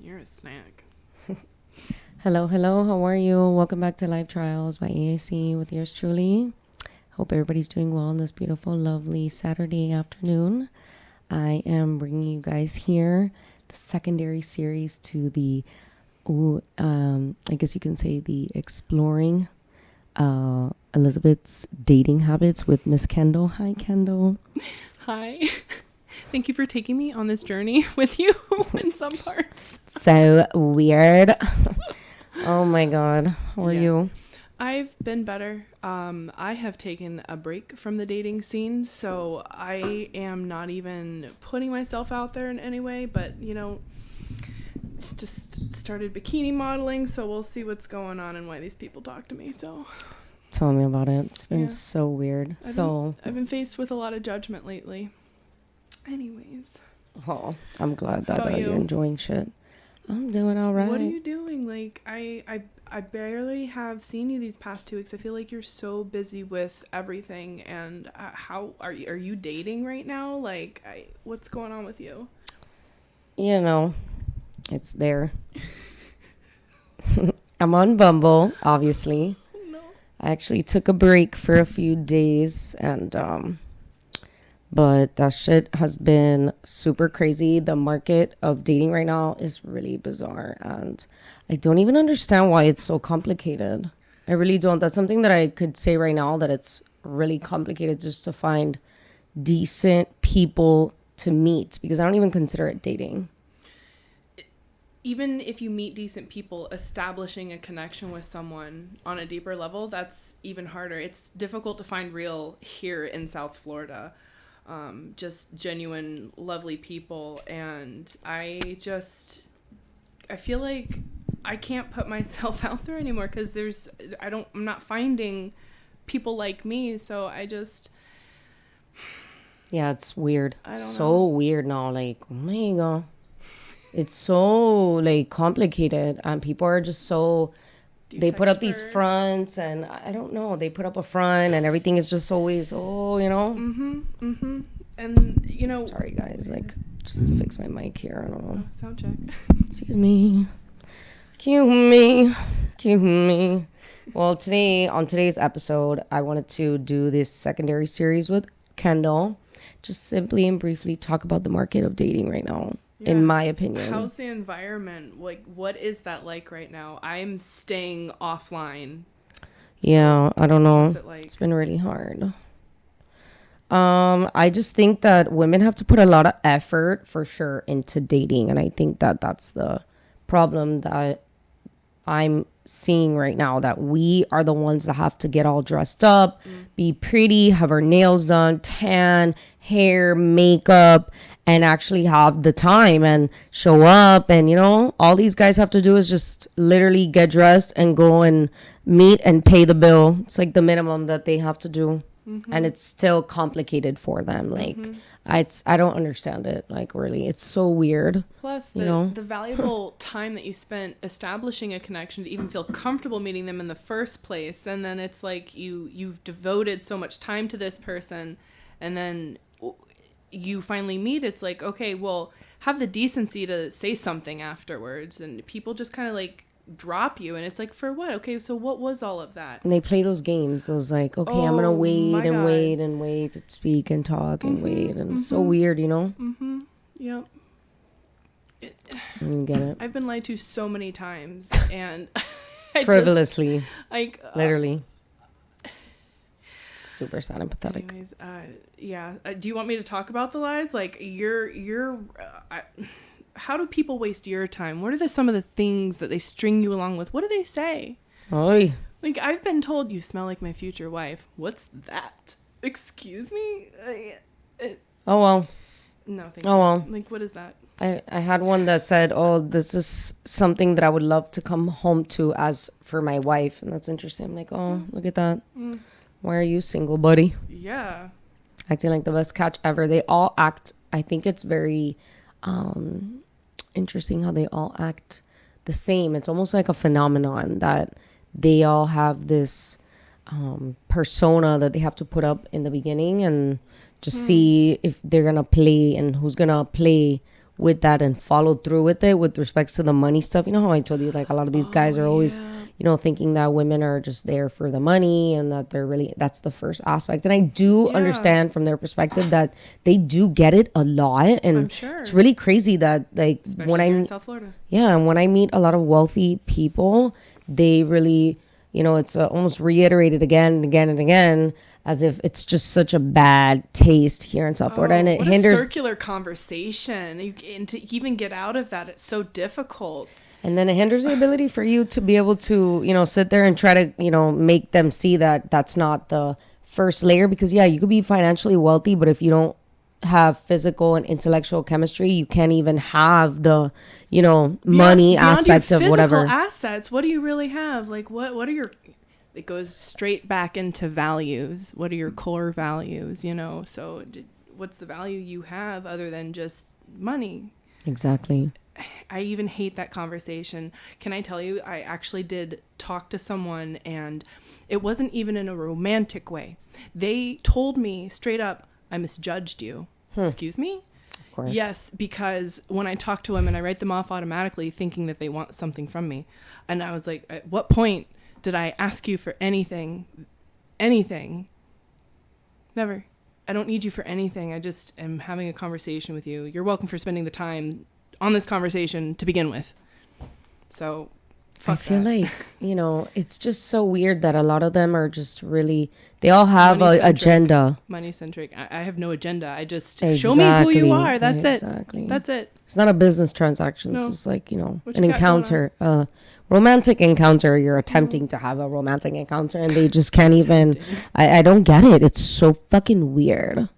You're a snack. Hello, how are you? Welcome back to Live Trials by AAC with yours truly. Hope everybody's doing well on this beautiful, lovely Saturday afternoon. I am bringing you guys here the secondary series to the, I guess you can say the exploring Elizabeth's dating habits with Miss Kendahl. Hi, Kendahl. Hi. Thank you for taking me on this journey with you in some parts. So weird. Oh my God. How are you? I've been better. I have taken a break from the dating scene, so I am not even putting myself out there in any way, but just started bikini modeling, so we'll see what's going on and why these people talk to me. So tell me about it. It's been so weird. I've been faced with a lot of judgment lately. Anyways. Oh, I'm glad that you're enjoying shit. I'm doing all right. What are you doing? Like, I barely have seen you these past 2 weeks. I feel like you're so busy with everything. And how are you dating right now? Like, what's going on with you? You know, it's there. I'm on Bumble, obviously. No. I actually took a break for a few days, and but that shit has been super crazy. The market of dating right now is really bizarre, and I don't even understand why it's so complicated. I really don't. That's something that I could say right now, that it's really complicated just to find decent people to meet, because I don't even consider it dating. Even if you meet decent people, establishing a connection with someone on a deeper level, that's even harder. It's difficult to find real here in South Florida. Just genuine, lovely people. And I feel like I can't put myself out there anymore because I'm not finding people like me. So yeah, it's weird. I don't know. Weird now. Like, oh my God. It's so like complicated, and people are just so, they put up these fronts, and I don't know, they put up a front and everything is just always, and sorry guys, like, just to fix my mic here, I don't know. Sound check. Excuse me. Cue me. Well, on today's episode, I wanted to do this secondary series with Kendahl, just simply and briefly talk about the market of dating right now. Yeah. In my opinion. How's the environment? Like, what is that like right now? I'm staying offline. Yeah, I don't know. What's it like? It's been really hard. I just think that women have to put a lot of effort for sure into dating. And I think that that's the problem that I'm seeing right now, that we are the ones that have to get all dressed up, be pretty, have our nails done, tan, hair, makeup, and actually have the time and show up. And all these guys have to do is just literally get dressed and go and meet and pay the bill. It's like the minimum that they have to do. And it's still complicated for them. Like, I don't understand it. Like, really, it's so weird. Plus, the valuable time that you spent establishing a connection to even feel comfortable meeting them in the first place, and then it's like you've devoted so much time to this person, and then you finally meet. It's like, okay, well, have the decency to say something afterwards, and people just kind of like drop you, and it's like, for what? Okay, so what was all of that? And they play those games. It was like, okay, I'm gonna wait and wait and wait to speak and talk and wait, and it's so weird, Yep. I didn't get it. I've been lied to so many times, and frivolously, like literally. Super sad and pathetic. Anyways, do you want me to talk about the lies? Like, how do people waste your time? What are some of the things that they string you along with? What do they say? Oy. Like, I've been told, you smell like my future wife. What's that? Excuse me? Oh, well. No, thank you. Oh, well. Like, what is that? I had one that said, oh, this is something that I would love to come home to as for my wife. And that's interesting. I'm like, oh, look at that. Why are you single, buddy? Yeah. Acting like the best catch ever. They all act, I think it's very interesting how they all act the same. It's almost like a phenomenon that they all have this persona that they have to put up in the beginning, and just see if they're gonna play and who's gonna play with that and followed through with it with respects to the money stuff. You know how I told you, like, a lot of these guys are always, you know, thinking that women are just there for the money and that they're really, that's the first aspect. And I do understand from their perspective that they do get it a lot. And I'm sure it's really crazy that, like, especially when here I, in South Florida. yeah, and when I meet a lot of wealthy people, they really, you know, it's almost reiterated again and again and again, as if it's just such a bad taste here in South Florida, and it what hinders. A circular conversation, and to even get out of that, it's so difficult. And then it hinders the ability for you to be able to, you know, sit there and try to, you know, make them see that that's not the first layer. Because yeah, you could be financially wealthy, but if you don't have physical and intellectual chemistry, you can't even have the, you know, money aspect of whatever. Physical assets. What do you really have? Like, what are your? It goes straight back into values. What are your core values? You know, so what's the value you have other than just money? Exactly. I even hate that conversation. Can I tell you, I actually did talk to someone, and it wasn't even in a romantic way. They told me straight up, I misjudged you. Excuse me? Of course. Yes, because when I talk to women, I write them off automatically thinking that they want something from me. And I was like, at what point did I ask you for anything? Anything? Never. I don't need you for anything. I just am having a conversation with you. You're welcome for spending the time on this conversation to begin with. So, I feel like, you know, it's just so weird that a lot of them are just really, they all have an agenda. Money centric. I have no agenda. I just show me who you are. That's it. That's it. It's not a business transaction. No. It's just like, you know, an encounter, romantic encounter. You're attempting to have a romantic encounter and they just can't even, I don't get it. It's so fucking weird.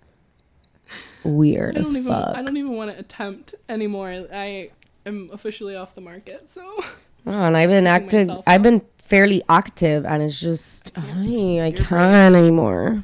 Weird as fuck. I don't even want to attempt anymore. I am officially off the market, so. Oh, and I've been fairly active, and it's just I can't anymore.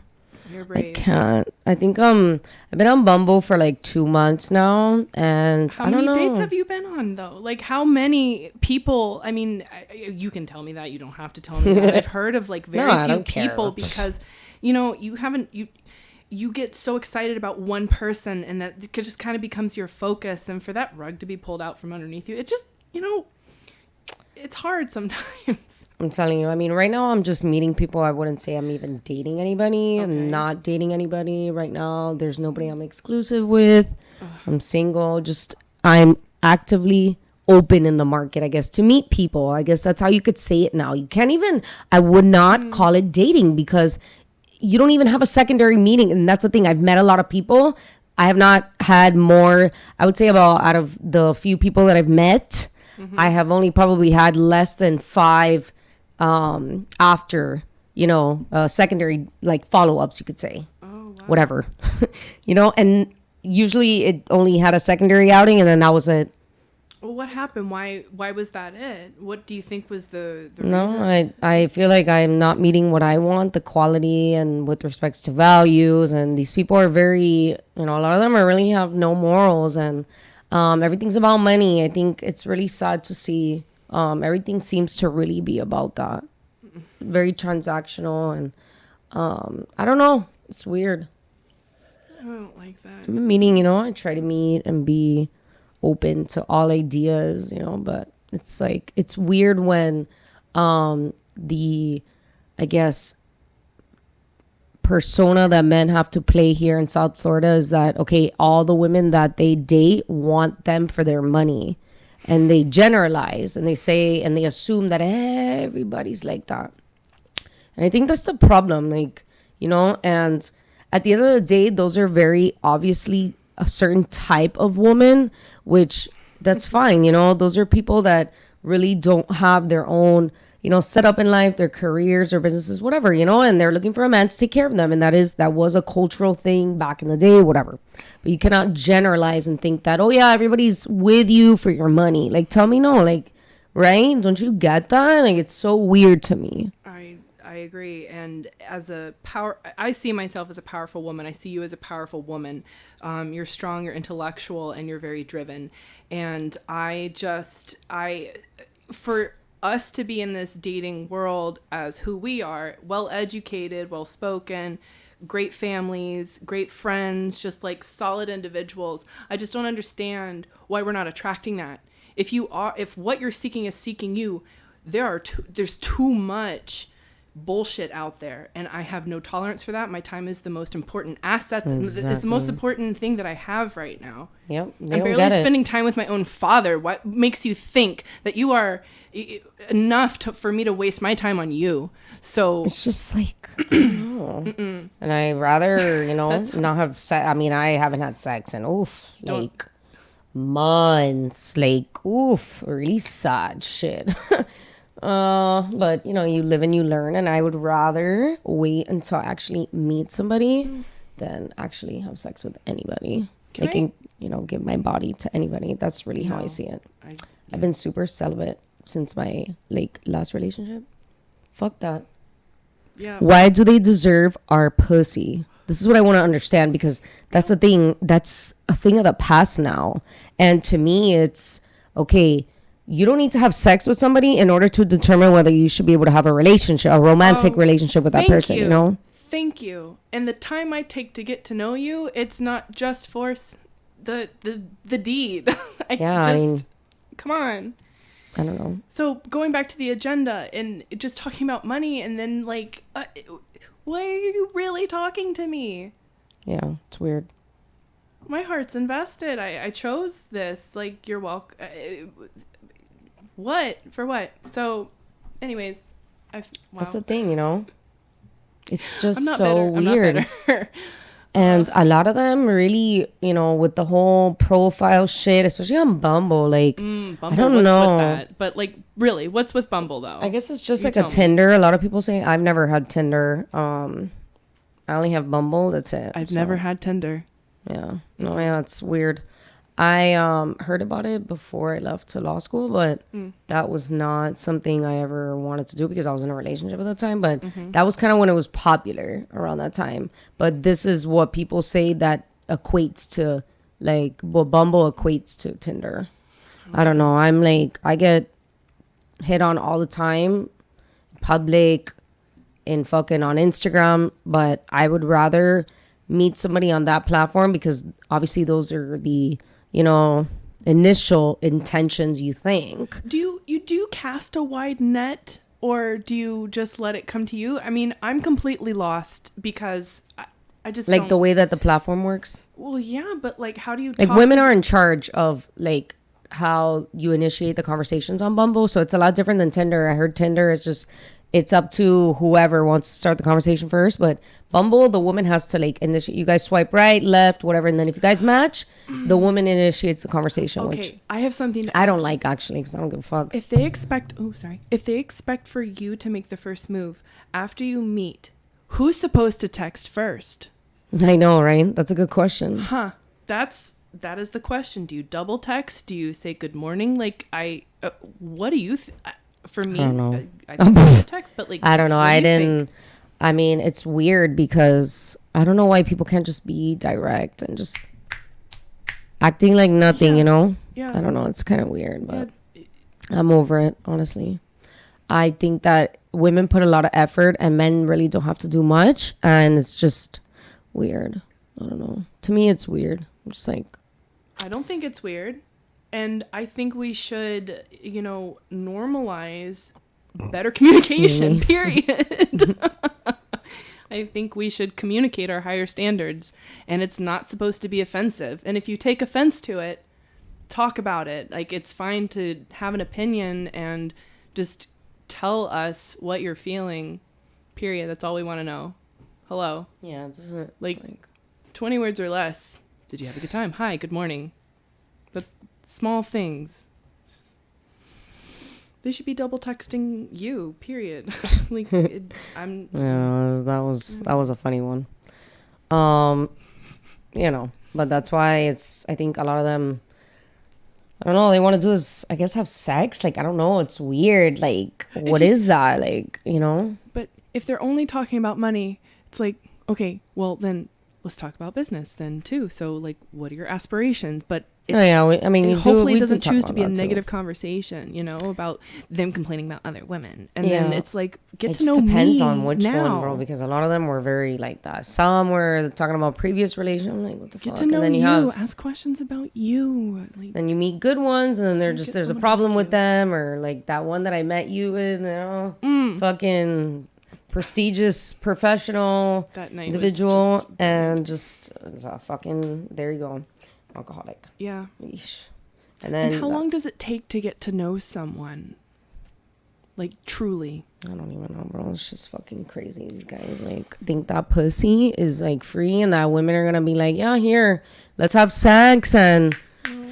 You're brave. I can't. I think I've been on Bumble for like 2 months now, and I don't know. How many dates have you been on though? Like how many people? I mean, you can tell me that. You don't have to tell me that. I've heard of like very few people because, you know, you get so excited about one person, and that just kind of becomes your focus. And for that rug to be pulled out from underneath you, it just, you know. It's hard sometimes. I'm telling you. I mean, right now I'm just meeting people. I wouldn't say I'm even dating anybody. Okay. I'm not dating anybody right now. There's nobody I'm exclusive with. I'm single. Just I'm actively open in the market, I guess, to meet people. I guess that's how you could say it now. You can't even, I would not call it dating because you don't even have a secondary meeting. And that's the thing. I've met a lot of people. I have not had more, I would say about out of the few people that I've met, I have only probably had less than 5 after, you know, secondary like follow-ups, you could say. Oh, wow. Whatever. You know, and usually it only had a secondary outing and then that was it. Well, what happened? Why was that it? What do you think was the reason? No, I feel like I'm not meeting what I want, the quality and with respects to values. And these people are very, you know, a lot of them are really have no morals and everything's about money. I think it's really sad to see. Everything seems to really be about that. Very transactional. And I don't know. It's weird. I don't like that. I'm meeting, you know, I try to meet and be open to all ideas, you know, but it's like, it's weird when the, I guess, persona that men have to play here in South Florida is that, okay, all the women that they date want them for their money, and they generalize and they say and they assume that everybody's like that. And I think that's the problem, like, you know, and at the end of the day, those are very obviously a certain type of woman, which that's fine. You know, those are people that really don't have their own, you know, set up in life, their careers or businesses, whatever, you know, and they're looking for a man to take care of them. And that was a cultural thing back in the day, whatever. But you cannot generalize and think that, oh yeah, everybody's with you for your money. Like, tell me no, like, right? Don't you get that? Like, it's so weird to me. I agree. And I see myself as a powerful woman. I see you as a powerful woman. You're strong, you're intellectual, and you're very driven. And for us to be in this dating world as who we are, well-educated, well-spoken, great families, great friends, just like solid individuals. I just don't understand why we're not attracting that. If what you're seeking is seeking you, there's too much bullshit out there, and I have no tolerance for that. My time is the most important asset. Exactly. It's the most important thing that I have right now. Yep. I'm barely spending time with my own father. What makes you think that you are enough for me to waste my time on you? So it's just like, and I rather, not have sex. I mean, I haven't had sex in like months. Like, really sad shit. But you live and you learn, and I would rather wait until I actually meet somebody than actually have sex with anybody. Give my body to anybody. That's really how I see it. I've been super celibate since my last relationship. Fuck that. Yeah. Why do they deserve our pussy? This is what I want to understand, because that's a thing. That's a thing of the past now. And to me, it's okay. You don't need to have sex with somebody in order to determine whether you should be able to have a romantic relationship with that person, Thank you. And the time I take to get to know you, it's not just for the deed. Come on. I don't know. So going back to the agenda and just talking about money, and then why are you really talking to me? Yeah, it's weird. My heart's invested. I chose this. You're welcome. What? For what? So, anyways, that's the thing, It's just so bitter. weird. I'm not bitter. And a lot of them really, with the whole profile shit, especially on Bumble, Bumble, I don't know. With that? But really, what's with Bumble though? I guess it's just a Tinder. A lot of people say I've never had Tinder. I only have Bumble. That's it. I've never had Tinder. Yeah. No, yeah, it's weird. I heard about it before I left to law school, but that was not something I ever wanted to do because I was in a relationship at the time. But that was kind of when it was popular around that time. But this is what people say that equates to what Bumble equates to Tinder. I don't know. I get hit on all the time, public, in fucking on Instagram, but I would rather meet somebody on that platform because obviously those are the initial intentions you think. Do you cast a wide net, or do you just let it come to you? I mean, I'm completely lost because I just the way that the platform works. Well, yeah, but how do you women are in charge of how you initiate the conversations on Bumble, so it's a lot different than Tinder. I heard Tinder is just it's up to whoever wants to start the conversation first, but Bumble, the woman has to initiate. You guys swipe right, left, whatever, and then if you guys match, the woman initiates the conversation. Okay, which I have something I don't like actually, because I don't give a fuck. If they expect for you to make the first move after you meet, who's supposed to text first? I know, right? That's a good question. Huh? That is the question. Do you double text? Do you say good morning? What do you? For me, I don't know. I think I text, but I don't know. I didn't. I mean, it's weird because I don't know why people can't just be direct and just acting like nothing, Yeah. I don't know. It's kind of weird, but I'm over it, honestly. I think that women put a lot of effort and men really don't have to do much, and it's just weird. I don't know. To me, it's weird. I'm just I don't think it's weird. And I think we should, normalize better communication, period. I think we should communicate our higher standards, and it's not supposed to be offensive. And if you take offense to it, talk about it. It's fine to have an opinion and just tell us what you're feeling, period. That's all we want to know. Hello. Yeah, it doesn't 20 words or less. Did you have a good time? Hi, good morning. But small things. They should be double texting you, period. I'm. Yeah, that was a funny one. But that's why I think a lot of them, I don't know, they want to do is, I guess, have sex. I don't know, it's weird. What is that? But if they're only talking about money, it's okay, well then let's talk about business then too. So what are your aspirations? But I mean, hopefully we it doesn't do talk choose to about be a that, too. negative conversation, you know, about them complaining about other women. And then it's like, get it to know just depends me on which now. one, bro, because a lot of them were very like that. Some were talking about previous relations. I'm like, what the Get fuck? to know and then you. have Ask questions about you. Like, then you meet good ones, and then there's a someone to problem like with you. them, or like that one that I met you with, you know, fucking prestigious professional That night was individual, just and just fucking there you go, alcoholic. yeah. Yeesh. And then And how long does it take to get to know someone? Like, truly. I don't even know, bro. It's just fucking crazy. These guys like think that pussy is like free, and that women are gonna be like, yeah, here, let's have sex and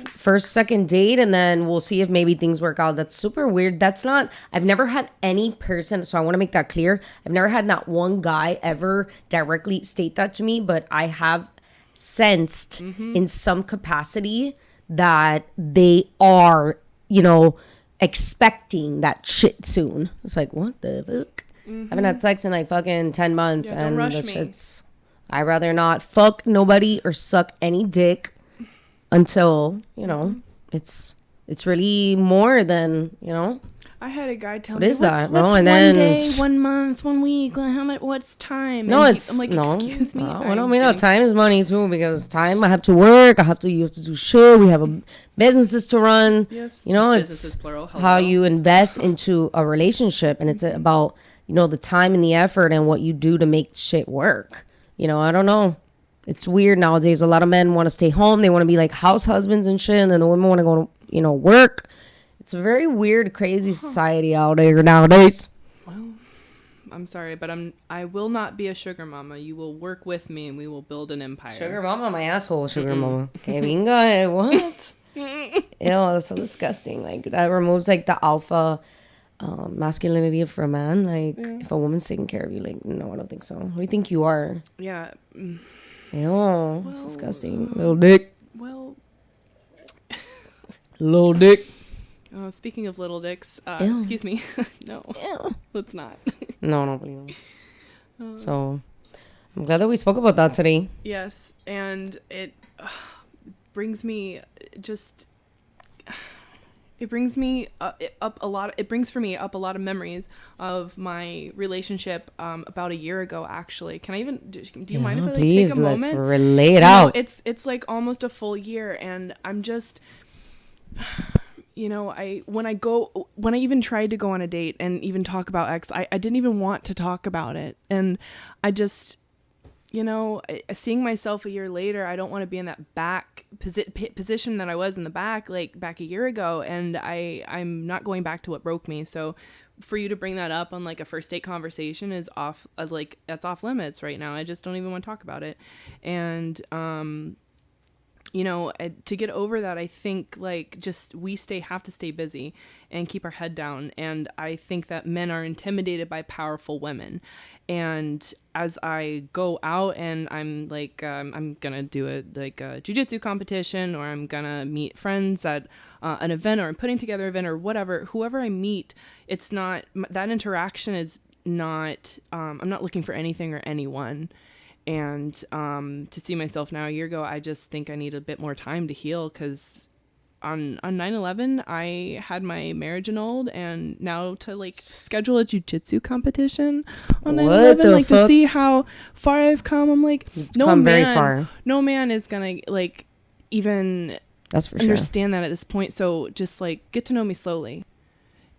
first, second date, and then we'll see if maybe things work out. That's super weird. That's not. I've never had any person. So I want to make that clear. I've never had not one guy ever directly state that to me, but I have sensed in some capacity that they are, you know, expecting that shit soon. It's like, what the fuck? I haven't had sex in like fucking 10 months, Yeah, don't and rush that me. shit's. I'd rather not fuck nobody or suck any dick until, you know, it's really more than, you know. I had a guy tell What me, is that, bro? what's And one then- day, 1 month, 1 week, how much, what's time? No, And it's I'm like, no. excuse me. Well, I'm I mean, no, getting- time is money too, because time I have to work. You have to do shit. We have businesses to run. Yes. You know, Businesses, it's plural. how Hello. you invest into a relationship, and it's about, you know, the time and the effort and what you do to make shit work. You know, I don't know. It's weird nowadays. A lot of men want to stay home. They want to be like house husbands and shit, and then the women want to go to, you know, work. It's a very weird, crazy society out there nowadays. Well, I'm sorry, but I will not be a sugar mama. You will work with me, and we will build an empire. Sugar mama, my asshole, sugar mama. Okay, bingo, what? Ew, that's so disgusting. Like, that removes like the alpha masculinity for a man. Like, if a woman's taking care of you, like, no, I don't think so. Who do you think you are? Yeah. Ew, it's disgusting. Little dick. Well, Little dick. speaking of little dicks, Ew. excuse me. No, Ew. let's not. No, please. So, I'm glad that we spoke about that today. Yes, and it brings me just. It brings me up a lot. It brings for me up a lot of memories of my relationship about a year ago. Actually, can I even? Do you mind if I please, take a moment? let's relay it out. It's like almost a full year, and I'm just, you know, when I even tried to go on a date and even talk about X, I didn't even want to talk about it, and I just, you know, seeing myself a year later, I don't want to be in that back position that I was in the back a year ago, and I'm not going back to what broke me. So for you to bring that up on like a first date conversation is off, like that's off limits right now. I just don't even want to talk about it. And you know, to get over that, I think like just have to stay busy and keep our head down. And I think that men are intimidated by powerful women. And as I go out and I'm like, I'm gonna do a jiu-jitsu competition, or I'm gonna meet friends at an event, or I'm putting together an event, or whatever, whoever I meet, it's not, that interaction is not, I'm not looking for anything or anyone. And to see myself now a year ago, I just think I need a bit more time to heal, because on 9/11 I had my marriage annulled, and now to like schedule a jiu-jitsu competition on 9/11, like fuck? to see how far I've come, I'm like, Very far. no man is gonna like even That's for understand that at this point. So just like get to know me slowly,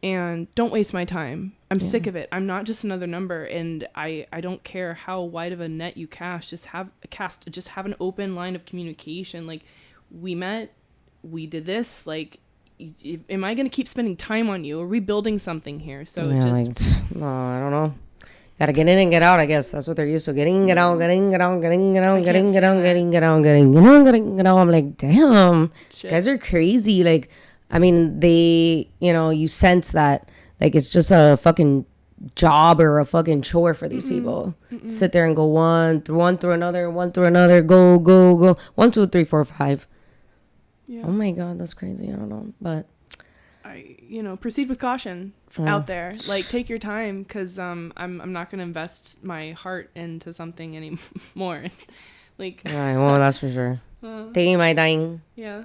and don't waste my time. I'm sick of it. I'm not just another number, and I don't care how wide of a net you cast. Just have an open line of communication. Like, we met, we did this. Like, am I going to keep spending time on you? Are we building something here? So no, I don't know. Gotta get in and get out, I guess. That's what they're used to. Getting, get out, getting, get out, getting, get out, getting, get out, getting, get out, getting, get out. I'm like, damn, guys are crazy. Like, I mean, you sense that, like, it's just a fucking job or a fucking chore for these people. Sit there and go one through another, go, 1, 2, 3, 4, 5. Yeah. Oh my God, that's crazy. I don't know, but proceed with caution out there. Like, take your time, because I'm not gonna invest my heart into something anymore. Like, all right, well, that's for sure. Taking my time. Yeah.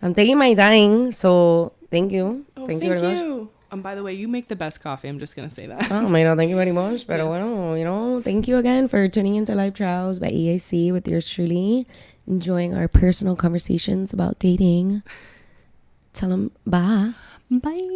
I'm taking my time, so thank you. Oh, Thank you very much. By the way, you make the best coffee. I'm just gonna say that. Oh, my God, thank you very much. Pero bueno, you know, thank you again for tuning into Life Trials by EAC with yours truly. Enjoying our personal conversations about dating. Tell them bye. Bye.